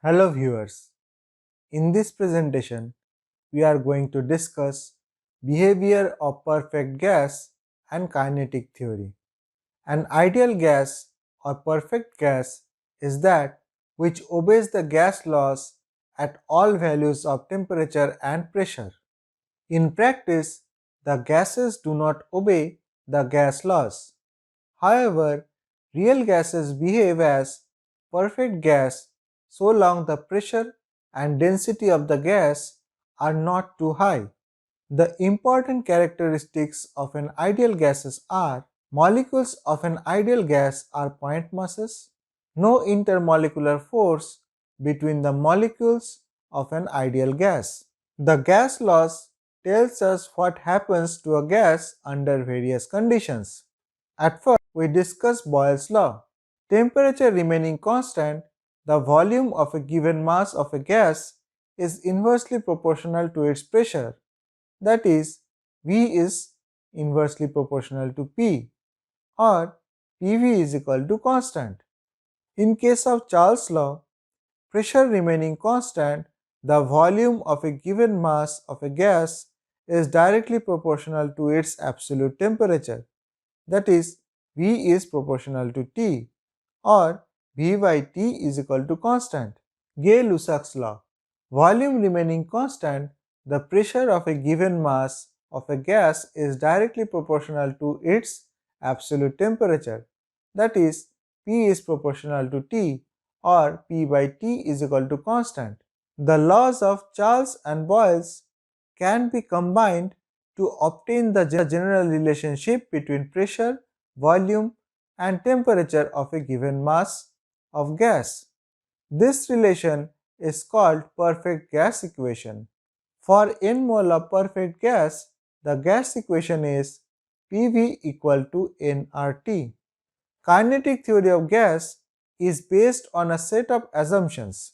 Hello viewers, in this presentation we are going to discuss behavior of perfect gas and kinetic theory. An ideal gas or perfect gas is that which obeys the gas laws at all values of temperature and pressure. In practice, the gases do not obey the gas laws. However, real gases behave as perfect gas so long the pressure and density of the gas are not too high. The important characteristics of an ideal gases are: molecules of an ideal gas are point masses, no intermolecular force between the molecules of an ideal gas. The gas laws tells us what happens to a gas under various conditions. At first, we discuss Boyles law. Temperature remaining constant, the volume of a given mass of a gas is inversely proportional to its pressure. That is, V is inversely proportional to P, or PV is equal to constant. In case of Charles' law, pressure remaining constant, the volume of a given mass of a gas is directly proportional to its absolute temperature. That is, V is proportional to T, or V by T is equal to constant. Gay-Lussac's law. Volume remaining constant, the pressure of a given mass of a gas is directly proportional to its absolute temperature. That is, P is proportional to T, or P by T is equal to constant. The laws of Charles and Boyles can be combined to obtain the general relationship between pressure, volume, and temperature of a given mass of gas. This relation is called perfect gas equation. For n mole of perfect gas, the gas equation is PV equal to nRT. Kinetic theory of gas is based on a set of assumptions.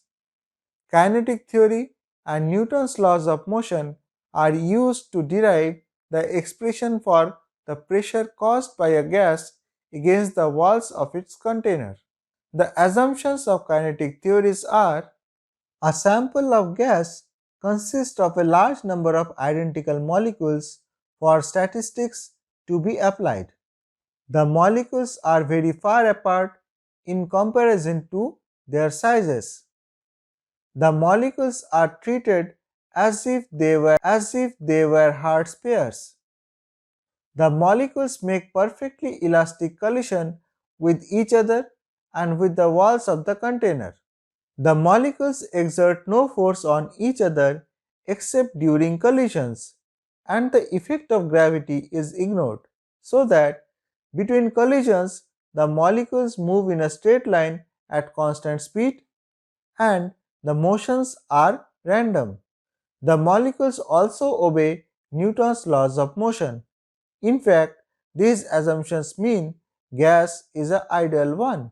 Kinetic theory and Newton's laws of motion are used to derive the expression for the pressure caused by a gas against the walls of its container. The assumptions of kinetic theories are: a sample of gas consists of a large number of identical molecules for statistics to be applied. The molecules are very far apart in comparison to their sizes. The molecules are treated as if they were Hertz pairs. The molecules make perfectly elastic collision with each other and with the walls of the container. The molecules exert no force on each other except during collisions, and the effect of gravity is ignored, so that between collisions the molecules move in a straight line at constant speed and the motions are random. The molecules also obey Newton's laws of motion. In fact, these assumptions mean gas is an ideal one.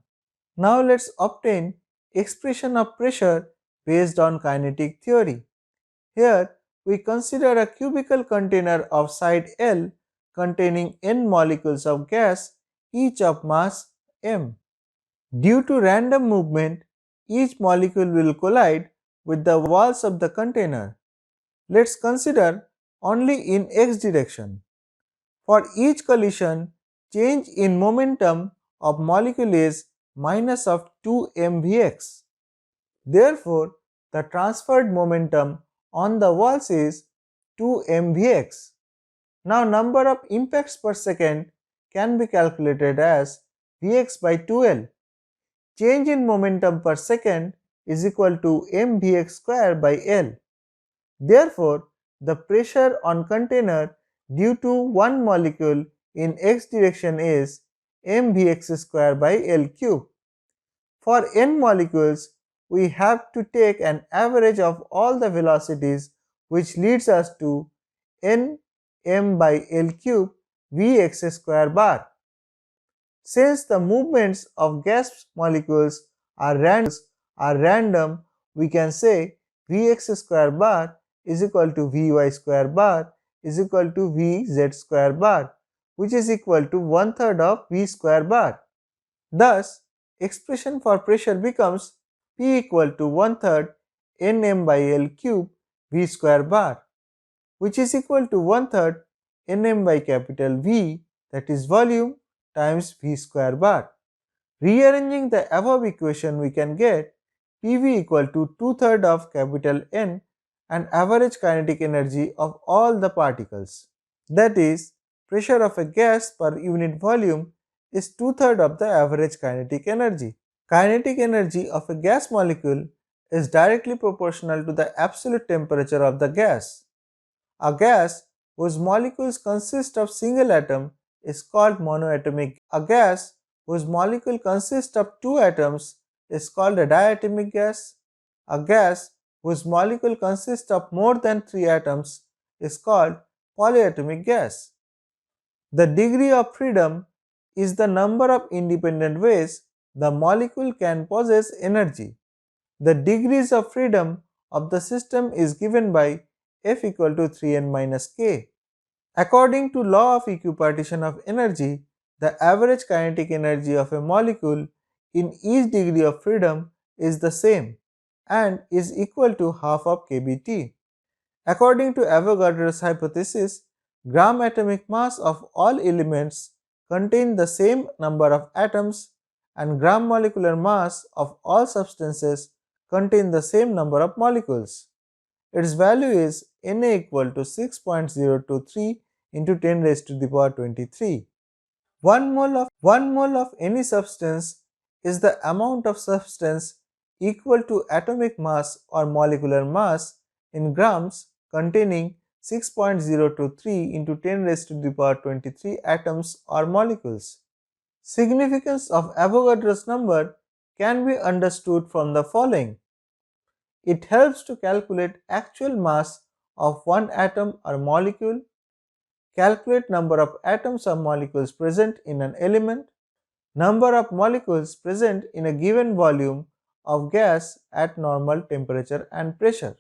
Now let's obtain expression of pressure based on kinetic theory. Here we consider a cubical container of side L containing n molecules of gas, each of mass m. Due to random movement, each molecule will collide with the walls of the container. Let's consider only in x direction. For each collision, change in momentum of molecule is minus of 2 mvx. Therefore, the transferred momentum on the walls is 2 mvx. Now, number of impacts per second can be calculated as vx by 2l. Change in momentum per second is equal to mvx square by l. Therefore, the pressure on container due to one molecule in x direction is mvx square by l cube. For n molecules, we have to take an average of all the velocities, which leads us to n m by l cube vx square bar. Since the movements of gas molecules are random, we can say Vx square bar is equal to Vy square bar is equal to Vz square bar, which is equal to 1/3 of V square bar. Thus, expression for pressure becomes P equal to 1/3 Nm by L cube V square bar, which is equal to 1/3 Nm by capital V, that is volume, times V square bar. Rearranging the above equation, we can get PV equal to 2/3 of capital N and average kinetic energy of all the particles. That is, pressure of a gas per unit volume is 2/3 of the average kinetic energy. Kinetic energy of a gas molecule is directly proportional to the absolute temperature of the gas. A gas whose molecules consist of single atom is called monoatomic. A gas whose molecule consists of two atoms is called a diatomic gas. A gas whose molecule consists of more than three atoms is called polyatomic gas. The degree of freedom is the number of independent ways the molecule can possess energy. The degrees of freedom of the system is given by F equal to 3n minus k. According to law of equipartition of energy, the average kinetic energy of a molecule in each degree of freedom is the same and is equal to half of kBt. According to Avogadro's hypothesis, gram atomic mass of all elements contain the same number of atoms and gram molecular mass of all substances contain the same number of molecules. Its value is Na equal to 6.023 into 10 raised to the power 23. 1 mole of any substance is the amount of substance equal to atomic mass or molecular mass in grams containing 6.023 into 10 raised to the power 23 atoms or molecules. Significance of Avogadro's number can be understood from the following. It helps to calculate actual mass of one atom or molecule, calculate number of atoms or molecules present in an element, number of molecules present in a given volume of gas at normal temperature and pressure.